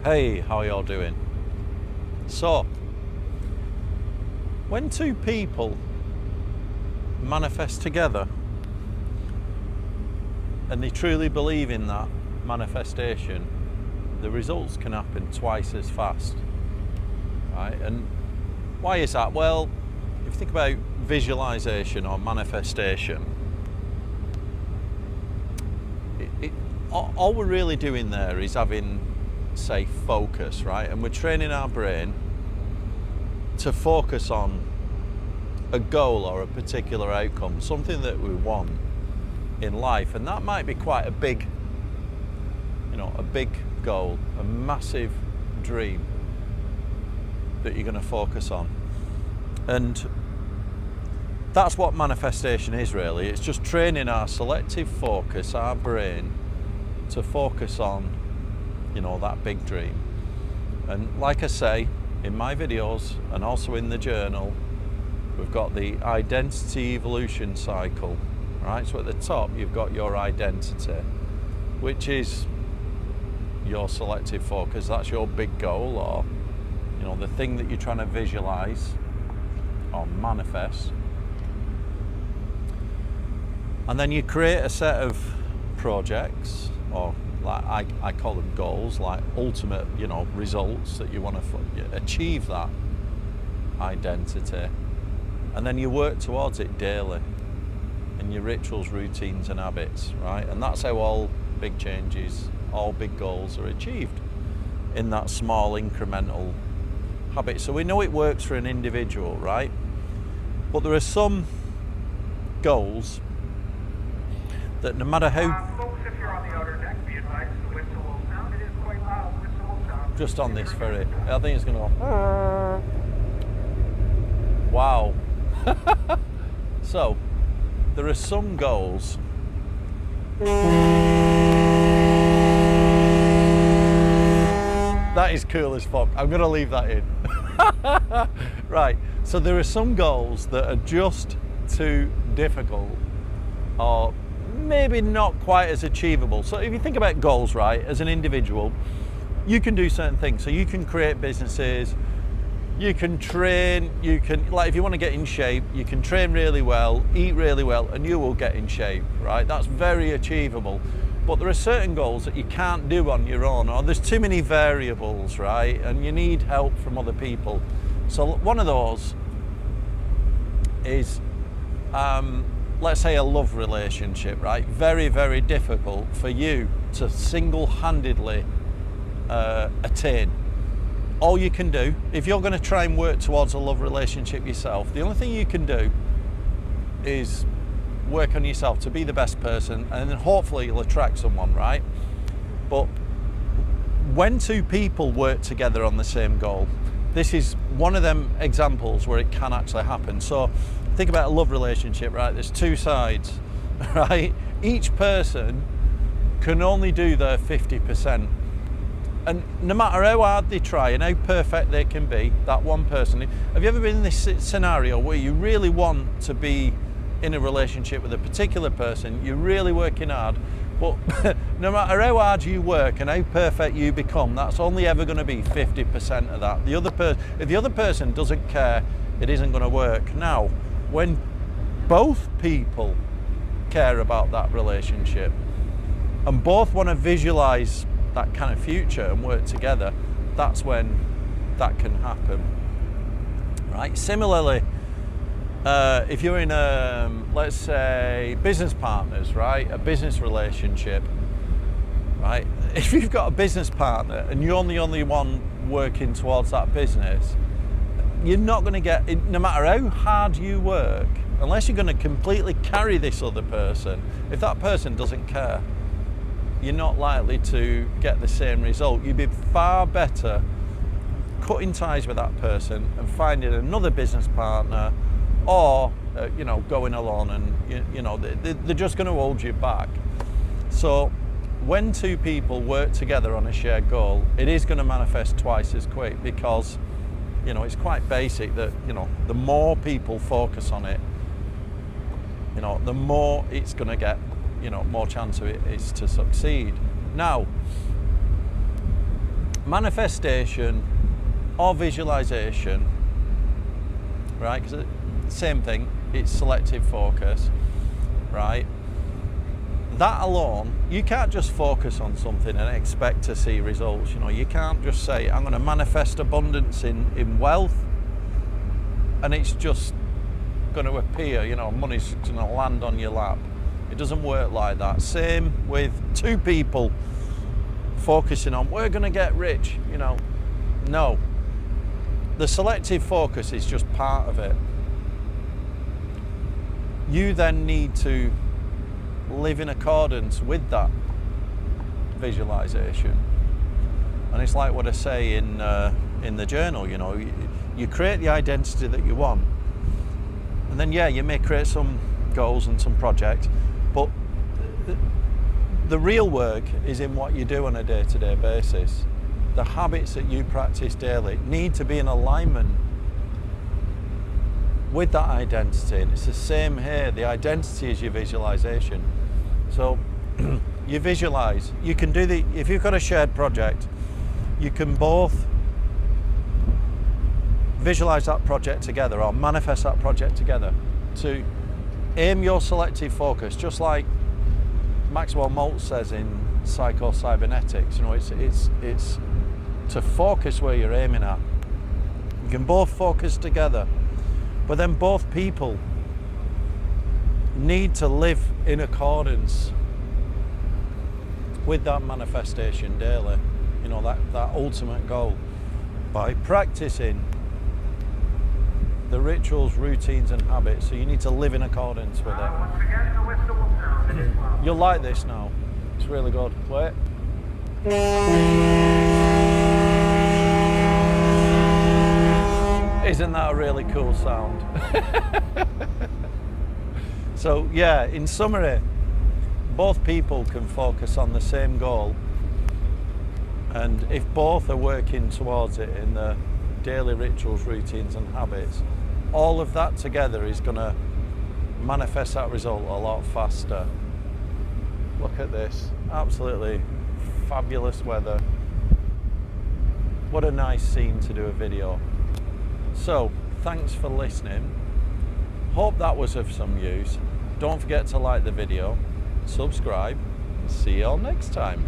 Hey, how are y'all doing? So, when two people manifest together and they truly believe in that manifestation, the results can happen twice as fast, right? And why is that? Well, if you think about visualization or manifestation, all we're really doing there is having, say, focus, right? And we're training our brain to focus on a goal or a particular outcome, something that we want in life. And that might be quite a big, a big goal, a massive dream that you're going to focus on. And that's what manifestation is really. It's just training our selective focus, our brain, to focus on that big dream. And like I say in my videos and also in the journal, we've got the identity evolution cycle, right? So at the top you've got your identity, which is your selective focus. That's your big goal, or the thing that you're trying to visualize or manifest. And then you create a set of projects, or like I call them goals, like ultimate results that you want to achieve that identity, and then you work towards it daily in your rituals, routines and habits, right? And that's how all big changes, all big goals are achieved, in that small incremental habit. So we know it works for an individual, right? But there are some goals that no matter how just on this ferry, I think it's going to go. Wow. So there are some goals that is cool as fuck. I'm going to leave that in. Right, so there are some goals that are just too difficult, or maybe not quite as achievable. So if you think about goals, right, as an individual, you can do certain things. So you can create businesses, you can train, if you want to get in shape, you can train really well, eat really well, and you will get in shape, right? That's very achievable. But there are certain goals that you can't do on your own, or there's too many variables, right? And you need help from other people. So one of those is, let's say, a love relationship, right? Very, very difficult for you to single-handedly attain. All you can do, if you're going to try and work towards a love relationship yourself, the only thing you can do is work on yourself to be the best person, and then hopefully you'll attract someone, right? But when two people work together on the same goal, this is one of them examples where it can actually happen. So think about a love relationship, right? There's two sides, right? Each person can only do their 50%. And no matter how hard they try and how perfect they can be, that one person, have you ever been in this scenario where you really want to be in a relationship with a particular person, you're really working hard, but no matter how hard you work and how perfect you become, that's only ever going to be 50% of that. If the other person doesn't care, it isn't going to work. Now, when both people care about that relationship and both want to visualize that kind of future and work together, that's when that can happen, right? Similarly, if you're in let's say business partners, right, a business relationship, right, if you've got a business partner and you're the only one working towards that business, you're not going to get, no matter how hard you work, unless you're going to completely carry this other person, if that person doesn't care, you're not likely to get the same result. You'd be far better cutting ties with that person and finding another business partner, or going alone, and they're just going to hold you back. So when two people work together on a shared goal, it is going to manifest twice as quick, because it's quite basic that the more people focus on it, the more it's going to get more chance of it is to succeed. Now, manifestation or visualization, right? Because same thing, it's selective focus, right? That alone, you can't just focus on something and expect to see results. You know, you can't just say, I'm going to manifest abundance in wealth, and it's just going to appear, you know, money's going to land on your lap. It doesn't work like that. Same with two people focusing on, we're going to get rich, you know. No. The selective focus is just part of it. You then need to live in accordance with that visualization. And it's like what I say in the journal, you know, you create the identity that you want. And then, yeah, you may create some goals and some projects, but the real work is in what you do on a day-to-day basis. The habits that you practice daily need to be in alignment with that identity. And it's the same here. The identity is your visualization. So you visualize. You can do if you've got a shared project, you can both visualize that project together or manifest that project together to aim your selective focus, just like Maxwell Holt says in Psycho-Cybernetics. You know, it's to focus where you're aiming at. You can both focus together, but then both people need to live in accordance with that manifestation daily, you know, that ultimate goal, by practicing the rituals, routines and habits. So you need to live in accordance with it. You'll like this now. It's really good. Wait. Isn't that a really cool sound? So yeah, in summary, both people can focus on the same goal, and if both are working towards it in the daily rituals, routines and habits, all of that together is going to manifest that result a lot faster. Look at this, absolutely fabulous weather. What a nice scene to do a video. So thanks for listening. Hope that was of some use. Don't forget to like the video, subscribe, and see you all next time.